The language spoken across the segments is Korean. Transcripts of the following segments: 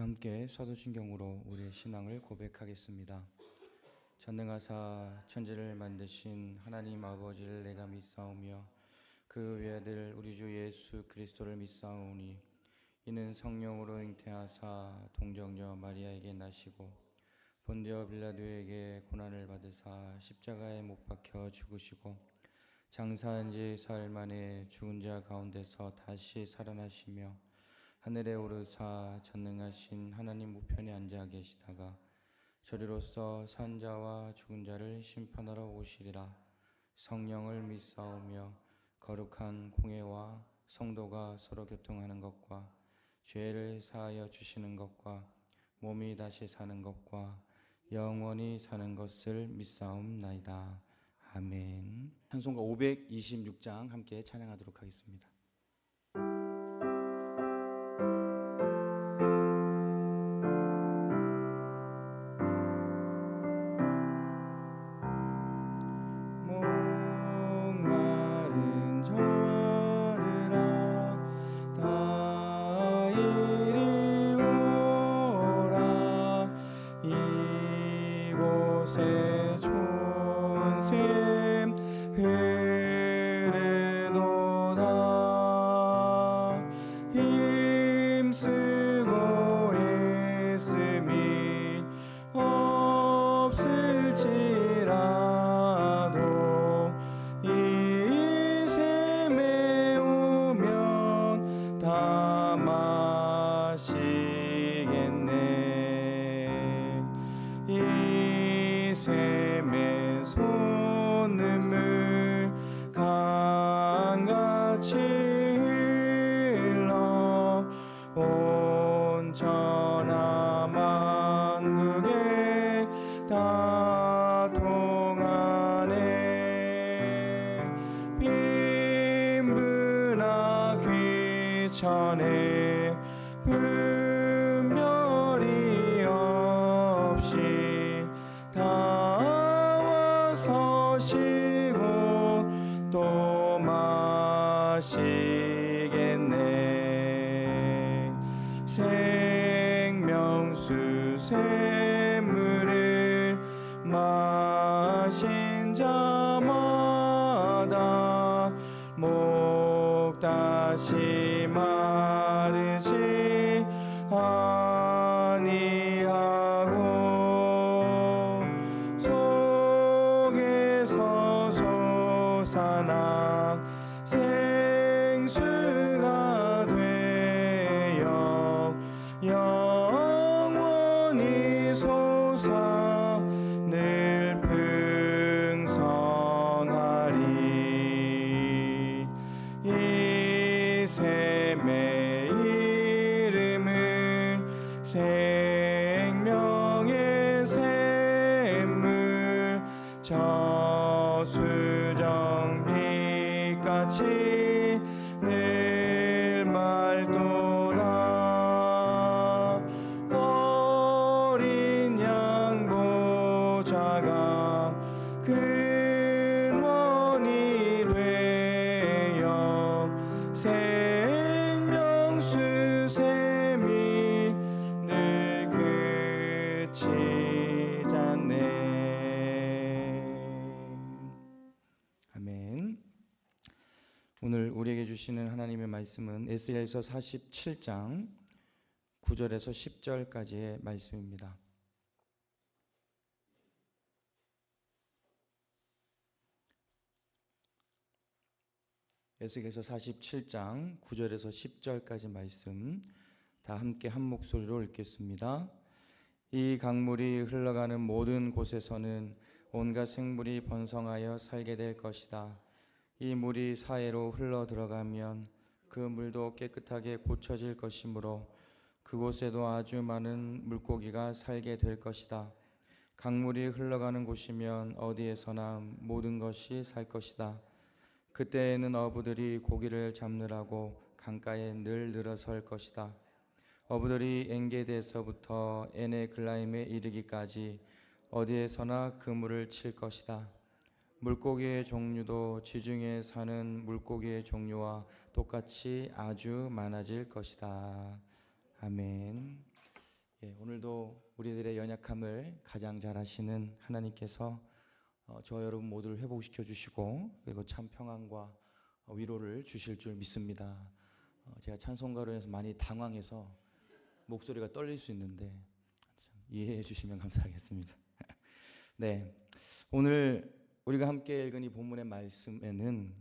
함께 사도신경으로 우리의 신앙을 고백하겠습니다. 전능하사 천지를 만드신 하나님 아버지를 내가 믿사오며 그 외아들 우리 주 예수 그리스도를 믿사오니 이는 성령으로 잉태하사 동정녀 마리아에게 나시고 본디오 빌라도에게 고난을 받으사 십자가에 못 박혀 죽으시고 장사한 지 사흘 만에 죽은 자 가운데서 다시 살아나시며 하늘에 오르사 전능하신 하나님 우편에 앉아 계시다가 저리로서 산 자와 죽은 자를 심판하러 오시리라. 성령을 믿사오며 거룩한 공회와 성도가 서로 교통하는 것과 죄를 사하여 주시는 것과 몸이 다시 사는 것과 영원히 사는 것을 믿사옵나이다. 아멘. 찬송가 526장 함께 찬양하도록 하겠습니다. 이곳에 좋은 샘 흐르도다. 힘쓰고 애씀이 없을지라도 이 샘에 오면 다 마시겠네. 이 샘의 솟는물 강같이 흘러 온 천하 만국에 다 통하네. 빈부나 귀천에 분별이 없이 다 와서 쉬고 또 마시겠네. 생명수 샘물을 마신 자마다 목 다시 마르지 아니하고 속에서 솟아나 생수가 되어 영원히 솟아 늘 풍성하리. 이 샘의 이름은 생명의 샘물, 저수정빛같이 늘 맑도다. 어린 양 보좌가 근원이 되어 생명수 샘이 늘 그치지 않네. 아멘. 오늘 우리에게 주시는 하나님의 말씀은 에스겔서 47장 9절에서 10절까지의 말씀입니다. 에스겔서 47장 9절에서 10절까지 말씀 다 함께 한 목소리로 읽겠습니다. 이 강물이 흘러가는 모든 곳에서는 온갖 생물이 번성하여 살게 될 것이다. 이 물이 사해로 흘러 들어가면 그 물도 깨끗하게 고쳐질 것이므로 그곳에도 아주 많은 물고기가 살게 될 것이다. 강물이 흘러가는 곳이면 어디에서나 모든 것이 살 것이다. 그때에는 어부들이 고기를 잡느라고 강가에 늘 늘어설 것이다. 어부들이 엔게디에서부터 에네글라임에 이르기까지 어디에서나 그물을 칠 것이다. 물고기의 종류도 지중해에 사는 물고기의 종류와 똑같이 아주 많아질 것이다. 아멘. 오늘도 우리들의 연약함을 가장 잘 아시는 하나님께서 저와 여러분 모두를 회복시켜 주시고 그리고 참 평안과 위로를 주실 줄 믿습니다. 제가 찬송가로 해서 많이 당황해서 목소리가 떨릴 수 있는데 참 이해해 주시면 감사하겠습니다. 네, 오늘 우리가 함께 읽은 이 본문의 말씀에는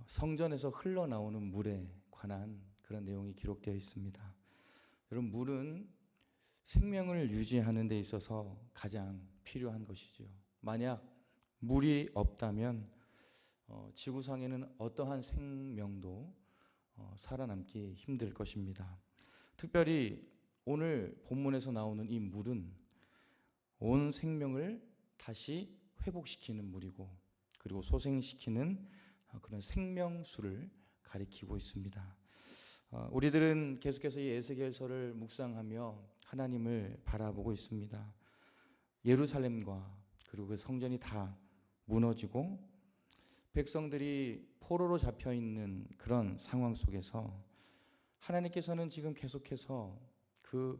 성전에서 흘러나오는 물에 관한 그런 내용이 기록되어 있습니다. 여러분, 물은 생명을 유지하는 데 있어서 가장 필요한 것이지요. 만약 물이 없다면 지구상에는 어떠한 생명도 살아남기 힘들 것입니다. 특별히 오늘 본문에서 나오는 이 물은 온 생명을 다시 회복시키는 물이고 그리고 소생시키는 그런 생명수를 가리키고 있습니다. 우리들은 계속해서 이 에스겔서를 묵상하며 하나님을 바라보고 있습니다. 예루살렘과 그리고 그 성전이 다 무너지고 백성들이 포로로 잡혀 있는 그런 상황 속에서 하나님께서는 지금 계속해서 그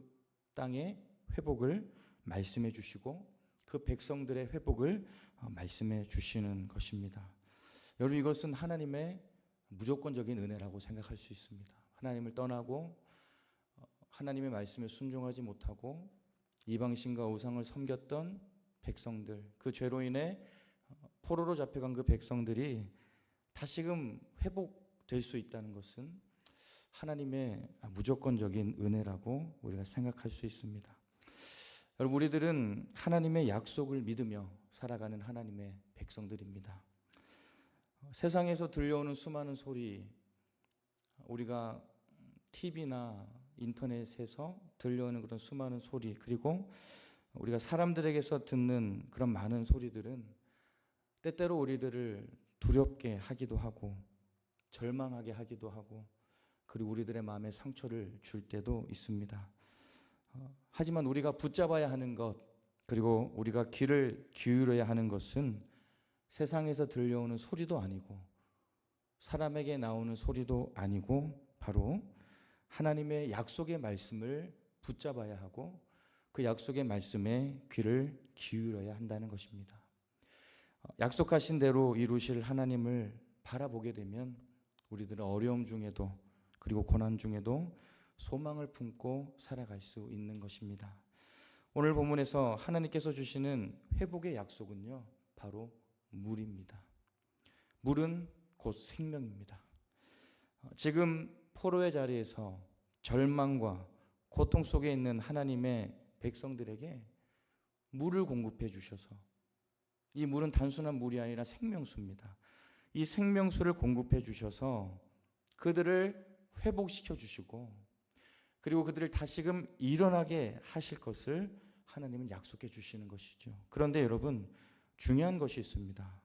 땅의 회복을 말씀해 주시고 그 백성들의 회복을 말씀해 주시는 것입니다. 여러분, 이것은 하나님의 무조건적인 은혜라고 생각할 수 있습니다. 하나님을 떠나고 하나님의 말씀에 순종하지 못하고 이방신과 우상을 섬겼던 백성들, 그 죄로 인해 포로로 잡혀간 그 백성들이 다시금 회복될 수 있다는 것은 하나님의 무조건적인 은혜라고 우리가 생각할 수 있습니다. 여러분, 우리들은 하나님의 약속을 믿으며 살아가는 하나님의 백성들입니다. 세상에서 들려오는 수많은 소리, 우리가 TV나 인터넷에서 들려오는 그런 수많은 소리, 그리고 우리가 사람들에게서 듣는 그런 많은 소리들은 때때로 우리들을 두렵게 하기도 하고 절망하게 하기도 하고 그리고 우리들의 마음에 상처를 줄 때도 있습니다. 하지만 우리가 붙잡아야 하는 것, 그리고 우리가 귀를 기울여야 하는 것은 세상에서 들려오는 소리도 아니고 사람에게 나오는 소리도 아니고 바로 하나님의 약속의 말씀을 붙잡아야 하고 그 약속의 말씀에 귀를 기울여야 한다는 것입니다. 약속하신 대로 이루실 하나님을 바라보게 되면 우리들은 어려움 중에도 그리고 고난 중에도 소망을 품고 살아갈 수 있는 것입니다. 오늘 본문에서 하나님께서 주시는 회복의 약속은요, 바로 물입니다. 물은 곧 생명입니다. 지금 포로의 자리에서 절망과 고통 속에 있는 하나님의 백성들에게 물을 공급해 주셔서, 이 물은 단순한 물이 아니라 생명수입니다. 이 생명수를 공급해 주셔서 그들을 회복시켜 주시고 그리고 그들을 다시금 일어나게 하실 것을 하나님은 약속해 주시는 것이죠. 그런데 여러분, 중요한 것이 있습니다.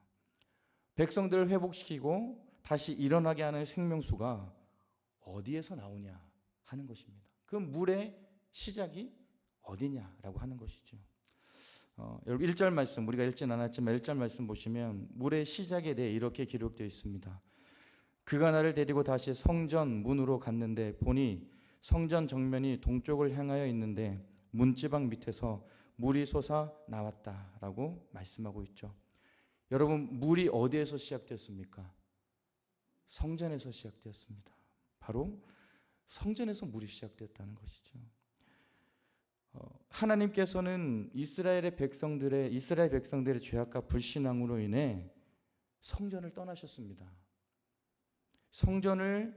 백성들을 회복시키고 다시 일어나게 하는 생명수가 어디에서 나오냐 하는 것입니다. 그 물의 시작이 어디냐라고 하는 것이죠. 여러분, 1절 말씀, 우리가 읽진 않았지만 1절 말씀 보시면 물의 시작에 대해 이렇게 기록되어 있습니다. 그가 나를 데리고 다시 성전 문으로 갔는데 보니 성전 정면이 동쪽을 향하여 있는데 문지방 밑에서 물이 솟아 나왔다라고 말씀하고 있죠. 여러분, 물이 어디에서 시작되었습니까? 성전에서 시작되었습니다. 바로 성전에서 물이 시작되었다는 것이죠. 하나님께서는 이스라엘 백성들의 죄악과 불신앙으로 인해 성전을 떠나셨습니다.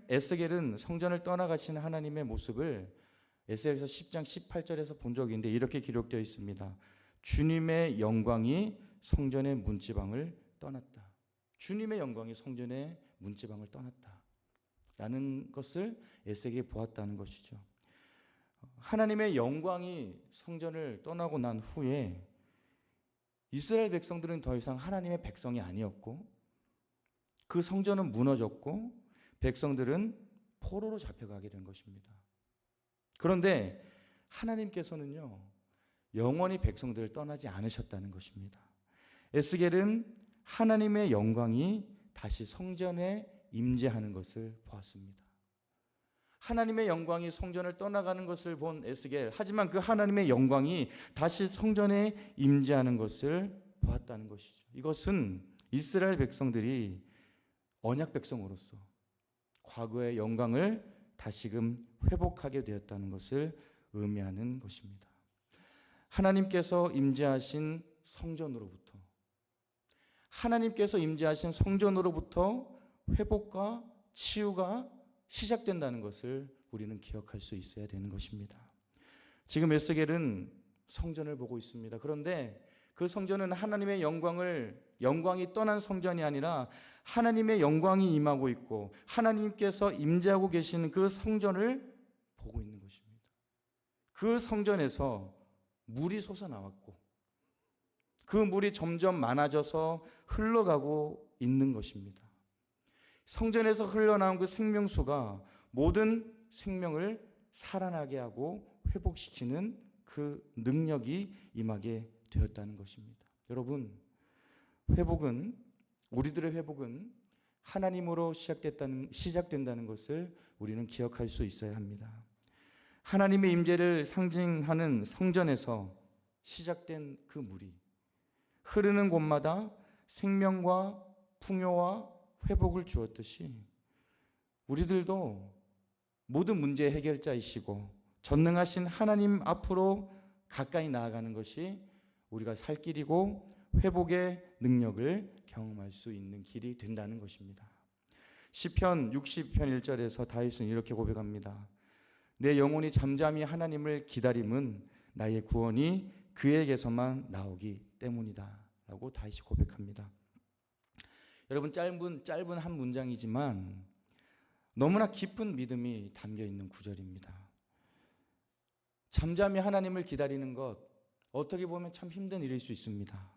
에스겔은 성전을 떠나가시는 하나님의 모습을 에스겔서 10장 18절에서 본 적이 있는데 이렇게 기록되어 있습니다. 주님의 영광이 성전의 문지방을 떠났다. 주님의 영광이 성전의 문지방을 떠났다 라는 것을 에스겔이 보았다는 것이죠. 하나님의 영광이 성전을 떠나고 난 후에 이스라엘 백성들은 더 이상 하나님의 백성이 아니었고 그 성전은 무너졌고 백성들은 포로로 잡혀가게 된 것입니다. 그런데 하나님께서는요, 영원히 백성들을 떠나지 않으셨다는 것입니다. 에스겔은 하나님의 영광이 다시 성전에 임재하는 것을 보았습니다. 하나님의 영광이 성전을 떠나가는 것을 본 에스겔. 하지만 그 하나님의 영광이 다시 성전에 임재하는 것을 보았다는 것이죠. 이것은 이스라엘 백성들이 언약 백성으로서 과거의 영광을 다시금 회복하게 되었다는 것을 의미하는 것입니다. 하나님께서 임재하신 성전으로부터, 하나님께서 임재하신 성전으로부터 회복과 치유가 시작된다는 것을 우리는 기억할 수 있어야 되는 것입니다. 지금 에스겔은 성전을 보고 있습니다. 그런데 그 성전은 하나님의 영광이 떠난 성전이 아니라 하나님의 영광이 임하고 있고 하나님께서 임재하고 계시는 그 성전을 보고 있는 것입니다. 그 성전에서 물이 솟아나왔고 그 물이 점점 많아져서 흘러가고 있는 것입니다. 성전에서 흘러나온 그 생명수가 모든 생명을 살아나게 하고 회복시키는 그 능력이 임하게 되었다는 것입니다. 여러분, 우리들의 회복은 하나님으로 시작된다는 것을 우리는 기억할 수 있어야 합니다. 하나님의 임재를 상징하는 성전에서 시작된 그 물이 흐르는 곳마다 생명과 풍요와 회복을 주었듯이 우리들도 모든 문제의 해결자이시고 전능하신 하나님 앞으로 가까이 나아가는 것이 우리가 살 길이고 회복의 능력을 경험할 수 있는 길이 된다는 것입니다. 시편 60편 1절에서 다윗은 이렇게 고백합니다. 내 영혼이 잠잠히 하나님을 기다림은 나의 구원이 그에게서만 나오기 때문이다 라고 다윗이 고백합니다. 여러분, 짧은 한 문장이지만 너무나 깊은 믿음이 담겨 있는 구절입니다. 잠잠히 하나님을 기다리는 것, 어떻게 보면 참 힘든 일일 수 있습니다.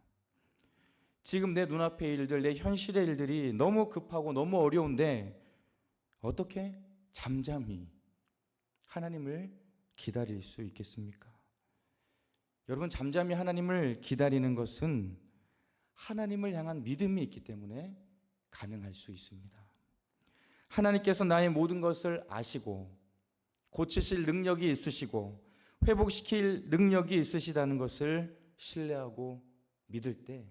지금 내 눈앞의 일들, 내 현실의 일들이 너무 급하고 너무 어려운데 어떻게 잠잠히 하나님을 기다릴 수 있겠습니까? 여러분, 잠잠히 하나님을 기다리는 것은 하나님을 향한 믿음이 있기 때문에 가능할 수 있습니다. 하나님께서 나의 모든 것을 아시고 고치실 능력이 있으시고 회복시킬 능력이 있으시다는 것을 신뢰하고 믿을 때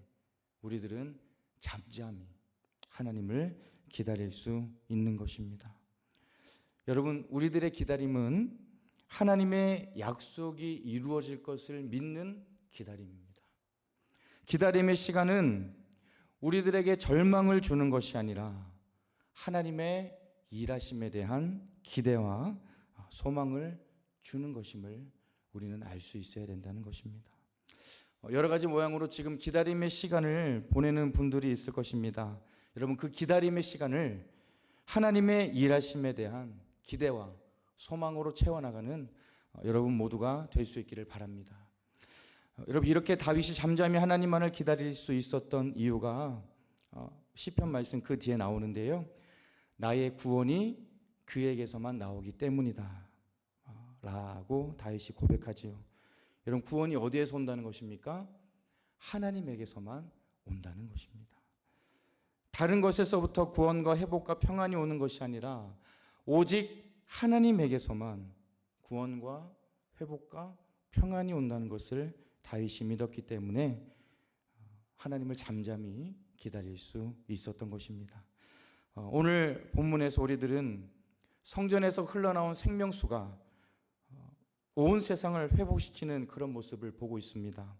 우리들은 잠잠히 하나님을 기다릴 수 있는 것입니다. 여러분, 우리들의 기다림은 하나님의 약속이 이루어질 것을 믿는 기다림입니다. 기다림의 시간은 우리들에게 절망을 주는 것이 아니라 하나님의 일하심에 대한 기대와 소망을 주는 것임을 우리는 알 수 있어야 된다는 것입니다. 여러 가지 모양으로 지금 기다림의 시간을 보내는 분들이 있을 것입니다. 여러분, 그 기다림의 시간을 하나님의 일하심에 대한 기대와 소망으로 채워나가는 여러분 모두가 될 수 있기를 바랍니다. 여러분, 이렇게 다윗이 잠잠히 하나님만을 기다릴 수 있었던 이유가 시편 말씀 그 뒤에 나오는데요. 나의 구원이 그에게서만 나오기 때문이다 라고 다윗이 고백하지요. 여러분, 구원이 어디에서 온다는 것입니까? 하나님에게서만 온다는 것입니다. 다른 것에서부터 구원과 회복과 평안이 오는 것이 아니라 오직 하나님에게서만 구원과 회복과 평안이 온다는 것을 다윗이 믿었기 때문에 하나님을 잠잠히 기다릴 수 있었던 것입니다. 오늘 본문에서 우리들은 성전에서 흘러나온 생명수가 온 세상을 회복시키는 그런 모습을 보고 있습니다.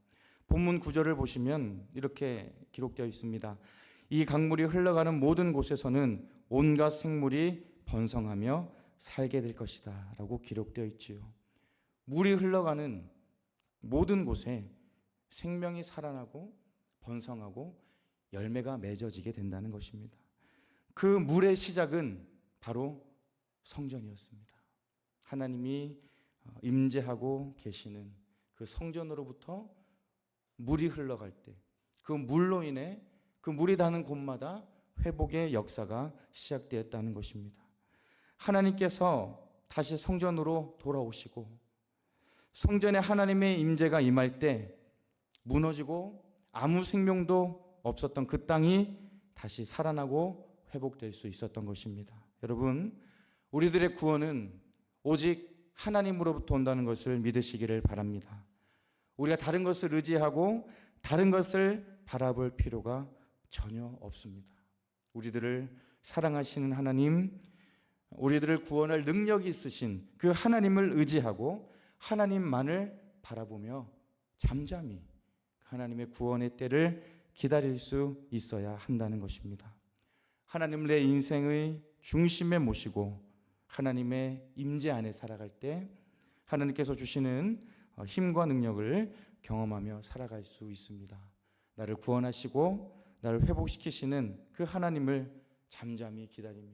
본문 9절을 보시면 이렇게 기록되어 있습니다. 이 강물이 흘러가는 모든 곳에서는 온갖 생물이 번성하며 살게 될 것이다 라고 기록되어 있지요. 물이 흘러가는 모든 곳에 생명이 살아나고 번성하고 열매가 맺어지게 된다는 것입니다. 그 물의 시작은 바로 성전이었습니다. 하나님이 임재하고 계시는 그 성전으로부터 물이 흘러갈 때 그 물로 인해 그 물이 닿는 곳마다 회복의 역사가 시작되었다는 것입니다. 하나님께서 다시 성전으로 돌아오시고 성전에 하나님의 임재가 임할 때 무너지고 아무 생명도 없었던 그 땅이 다시 살아나고 회복될 수 있었던 것입니다. 여러분, 우리들의 구원은 오직 하나님으로부터 온다는 것을 믿으시기를 바랍니다. 우리가 다른 것을 의지하고 다른 것을 바라볼 필요가 전혀 없습니다. 우리들을 사랑하시는 하나님, 우리들을 구원할 능력이 있으신 그 하나님을 의지하고 하나님만을 바라보며 잠잠히 하나님의 구원의 때를 기다릴 수 있어야 한다는 것입니다. 하나님 내 인생의 중심에 모시고 하나님의 임재 안에 살아갈 때 하나님께서 주시는 힘과 능력을 경험하며 살아갈 수 있습니다. 나를 구원하시고 나를 회복시키시는 그 하나님을 잠잠히 기다리며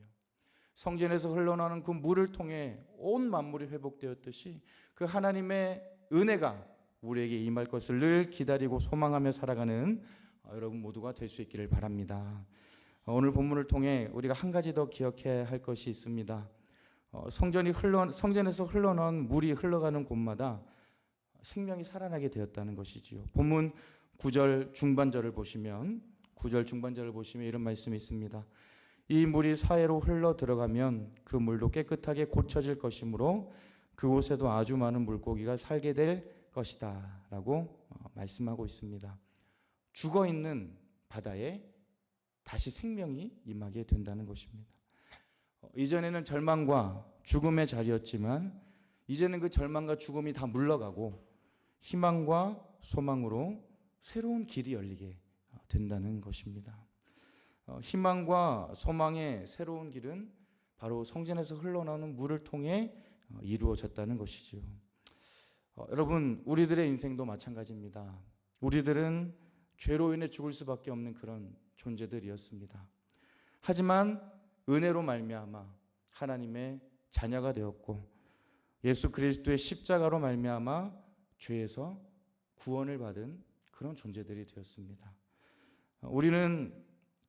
성전에서 흘러나오는 그 물을 통해 온 만물이 회복되었듯이 그 하나님의 은혜가 우리에게 임할 것을 늘 기다리고 소망하며 살아가는 여러분 모두가 될 수 있기를 바랍니다. 오늘 본문을 통해 우리가 한 가지 더 기억해야 할 것이 있습니다. 성전에서 흘러나온 물이 흘러가는 곳마다 생명이 살아나게 되었다는 것이지요. 본문 9절 중반절을 보시면 이런 말씀이 있습니다. 이 물이 사해로 흘러 들어가면 그 물도 깨끗하게 고쳐질 것이므로 그곳에도 아주 많은 물고기가 살게 될 것이다 라고 말씀하고 있습니다. 죽어있는 바다에 다시 생명이 임하게 된다는 것입니다. 이전에는 절망과 죽음의 자리였지만 이제는 그 절망과 죽음이 다 물러가고 희망과 소망으로 새로운 길이 열리게 된다는 것입니다. 희망과 소망의 새로운 길은 바로 성전에서 흘러나오는 물을 통해 이루어졌다는 것이죠. 여러분, 우리들의 인생도 마찬가지입니다. 우리들은 죄로 인해 죽을 수밖에 없는 그런 존재들이었습니다. 하지만 은혜로 말미암아 하나님의 자녀가 되었고 예수 그리스도의 십자가로 말미암아 죄에서 구원을 받은 그런 존재들이 되었습니다. 우리는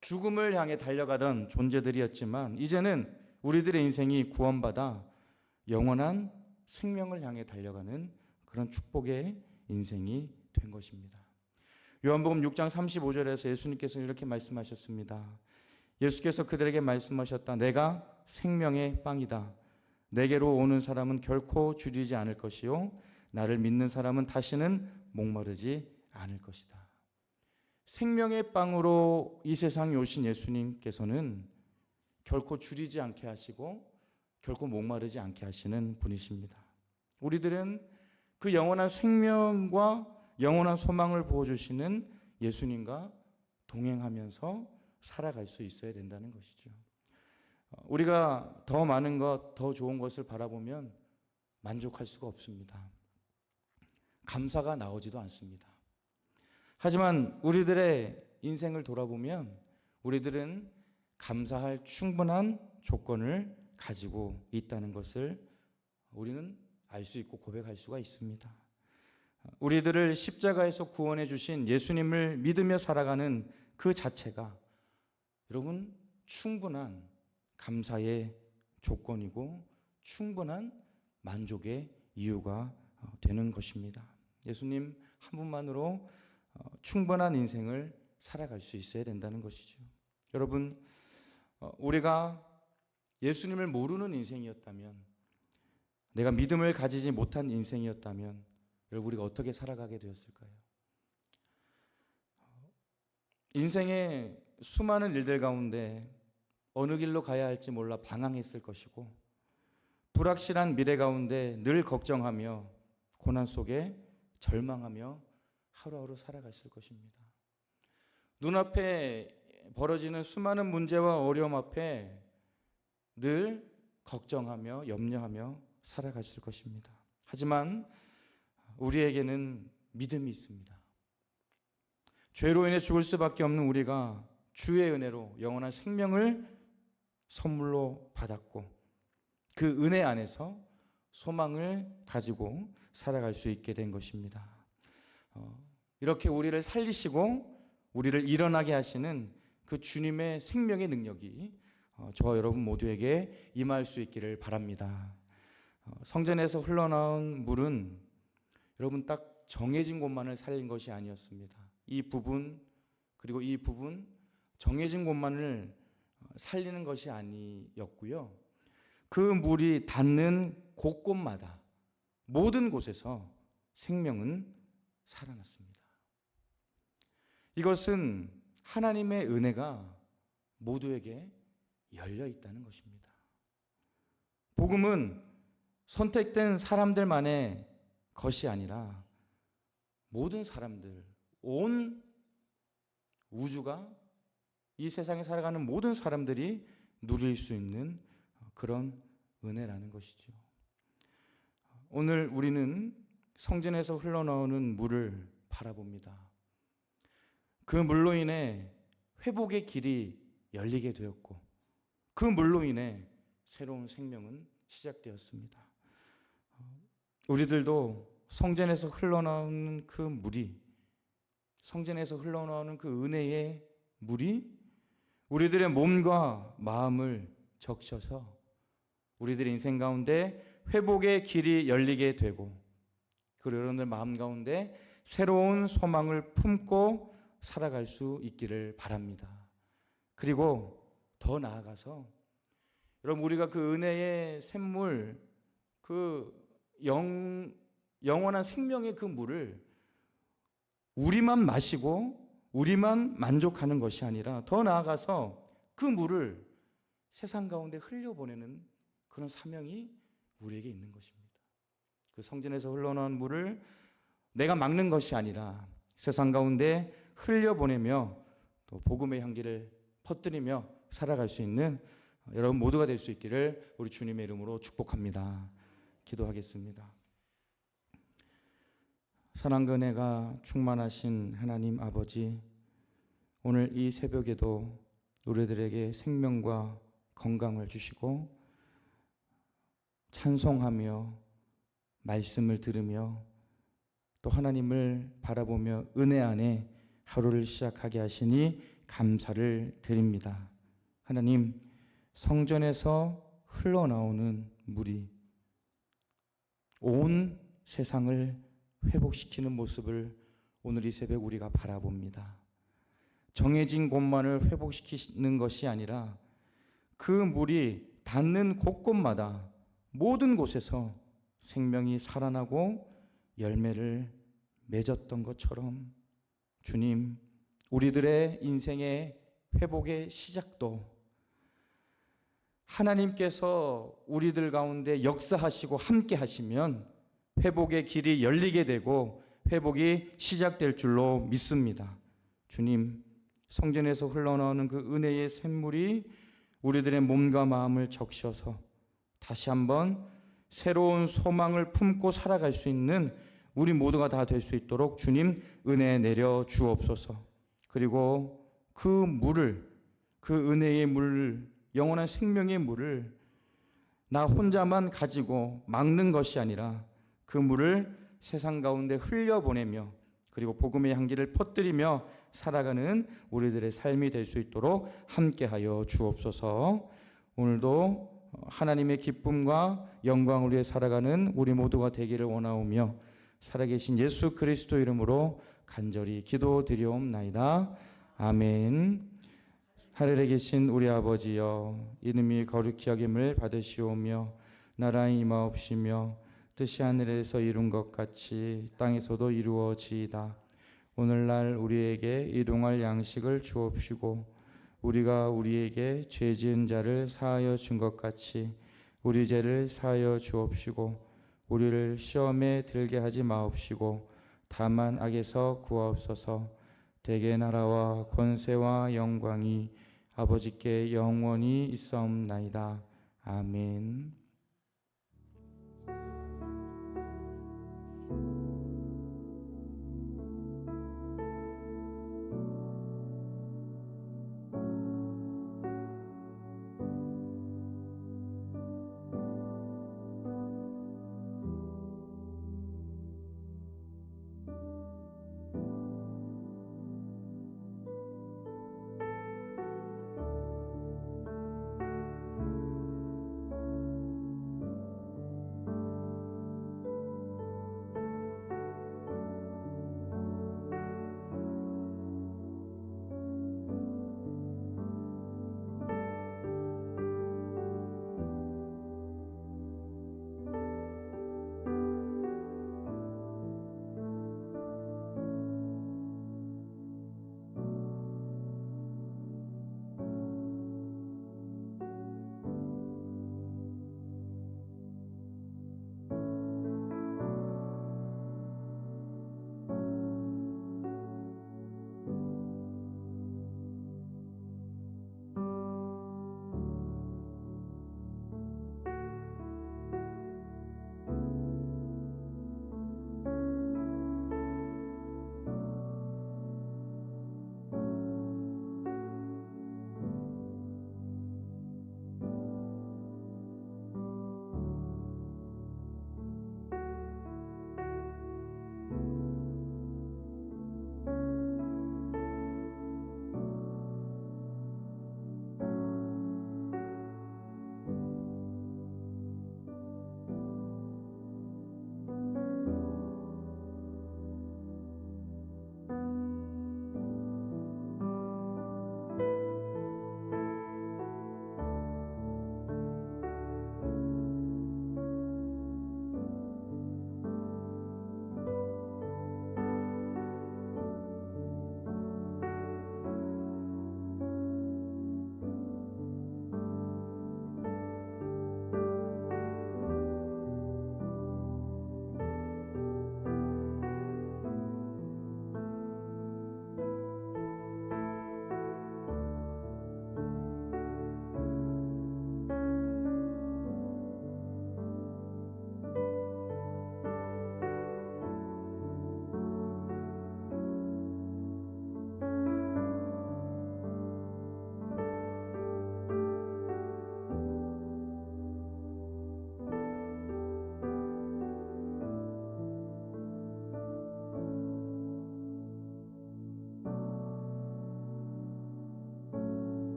죽음을 향해 달려가던 존재들이었지만 이제는 우리들의 인생이 구원받아 영원한 생명을 향해 달려가는 그런 축복의 인생이 된 것입니다. 요한복음 6장 35절에서 예수님께서 이렇게 말씀하셨습니다. 예수께서 그들에게 말씀하셨다. 내가 생명의 빵이다. 내게로 오는 사람은 결코 줄이지 않을 것이요 나를 믿는 사람은 다시는 목마르지 않을 것이다. 생명의 빵으로 이 세상에 오신 예수님께서는 결코 줄이지 않게 하시고 결코 목마르지 않게 하시는 분이십니다. 우리들은 그 영원한 생명과 영원한 소망을 부어주시는 예수님과 동행하면서 살아갈 수 있어야 된다는 것이죠. 우리가 더 많은 것, 더 좋은 것을 바라보면 만족할 수가 없습니다. 감사가 나오지도 않습니다. 하지만 우리들의 인생을 돌아보면 우리들은 감사할 충분한 조건을 가지고 있다는 것을 우리는 알 수 있고 고백할 수가 있습니다. 우리들을 십자가에서 구원해 주신 예수님을 믿으며 살아가는 그 자체가 여러분 충분한 감사의 조건이고 충분한 만족의 이유가 되는 것입니다. 예수님 한 분만으로 충분한 인생을 살아갈 수 있어야 된다는 것이죠. 여러분, 우리가 예수님을 모르는 인생이었다면, 내가 믿음을 가지지 못한 인생이었다면 여러분 우리가 어떻게 살아가게 되었을까요? 인생의 수많은 일들 가운데 어느 길로 가야 할지 몰라 방황했을 것이고 불확실한 미래 가운데 늘 걱정하며 고난 속에 절망하며 하루하루 살아갔을 것입니다. 눈앞에 벌어지는 수많은 문제와 어려움 앞에 늘 걱정하며 염려하며 살아갔을 것입니다. 하지만 우리에게는 믿음이 있습니다. 죄로 인해 죽을 수밖에 없는 우리가 주의 은혜로 영원한 생명을 선물로 받았고 그 은혜 안에서 소망을 가지고 살아갈 수 있게 된 것입니다. 이렇게 우리를 살리시고 우리를 일어나게 하시는 그 주님의 생명의 능력이 저와 여러분 모두에게 임할 수 있기를 바랍니다. 성전에서 흘러나온 물은 여러분 딱 정해진 곳만을 살린 것이 아니었습니다. 이 부분 그리고 이 부분 정해진 곳만을 살리는 것이 아니었고요. 그 물이 닿는 곳곳마다 모든 곳에서 생명은 살아났습니다. 이것은 하나님의 은혜가 모두에게 열려 있다는 것입니다. 복음은 선택된 사람들만의 것이 아니라 모든 사람들, 온 우주가, 이 세상에 살아가는 모든 사람들이 누릴 수 있는 그런 은혜라는 것이죠. 오늘 우리는 성전에서 흘러나오는 물을 바라봅니다. 그 물로 인해 회복의 길이 열리게 되었고, 그 물로 인해 새로운 생명은 시작되었습니다. 우리들도 성전에서 흘러나오는 그 물이, 성전에서 흘러나오는 그 은혜의 물이 우리들의 몸과 마음을 적셔서 우리들의 인생 가운데 회복의 길이 열리게 되고, 그리고 여러분들 마음 가운데 새로운 소망을 품고 살아갈 수 있기를 바랍니다. 그리고 더 나아가서 여러분, 우리가 그 은혜의 샘물, 그 영원한 생명의 그 물을 우리만 마시고 우리만 만족하는 것이 아니라 더 나아가서 그 물을 세상 가운데 흘려보내는 그런 사명이 우리에게 있는 것입니다. 그 성전에서 흘러나온 물을 내가 막는 것이 아니라 세상 가운데 흘려보내며 또 복음의 향기를 퍼뜨리며 살아갈 수 있는 여러분 모두가 될 수 있기를 우리 주님의 이름으로 축복합니다. 기도하겠습니다. 사랑과 은혜가 충만하신 하나님 아버지, 오늘 이 새벽에도 우리들에게 생명과 건강을 주시고 찬송하며 말씀을 들으며 또 하나님을 바라보며 은혜 안에 하루를 시작하게 하시니 감사를 드립니다. 하나님, 성전에서 흘러나오는 물이 온 세상을 회복시키는 모습을 오늘 이 새벽 우리가 바라봅니다. 정해진 곳만을 회복시키는 것이 아니라 그 물이 닿는 곳곳마다 모든 곳에서 생명이 살아나고 열매를 맺었던 것처럼 주님, 우리들의 인생의 회복의 시작도 하나님께서 우리들 가운데 역사하시고 함께 하시면 회복의 길이 열리게 되고 회복이 시작될 줄로 믿습니다. 주님, 성전에서 흘러나오는 그 은혜의 샘물이 우리들의 몸과 마음을 적셔서 다시 한번 새로운 소망을 품고 살아갈 수 있는 우리 모두가 다 될 수 있도록 주님 은혜 내려 주옵소서. 그리고 그 물을, 그 은혜의 물, 영원한 생명의 물을 나 혼자만 가지고 막는 것이 아니라 그 물을 세상 가운데 흘려보내며 그리고 복음의 향기를 퍼뜨리며 살아가는 우리들의 삶이 될 수 있도록 함께하여 주옵소서. 오늘도 하나님의 기쁨과 영광을 위해 살아가는 우리 모두가 되기를 원하오며 살아계신 예수 그리스도 이름으로 간절히 기도드리옵나이다. 아멘. 하늘에 계신 우리 아버지여, 이름이 거룩히 여김을 받으시오며 나라의 임하옵시며 뜻이 하늘에서 이룬 것 같이 땅에서도 이루어지이다. 오늘날 우리에게 일용할 양식을 주옵시고 우리가 우리에게 죄 지은 자를 사하여 준 것 같이 우리 죄를 사하여 주옵시고 우리를 시험에 들게 하지 마옵시고 다만 악에서 구하옵소서. 대개 나라와 권세와 영광이 아버지께 영원히 있사옵나이다. 아멘.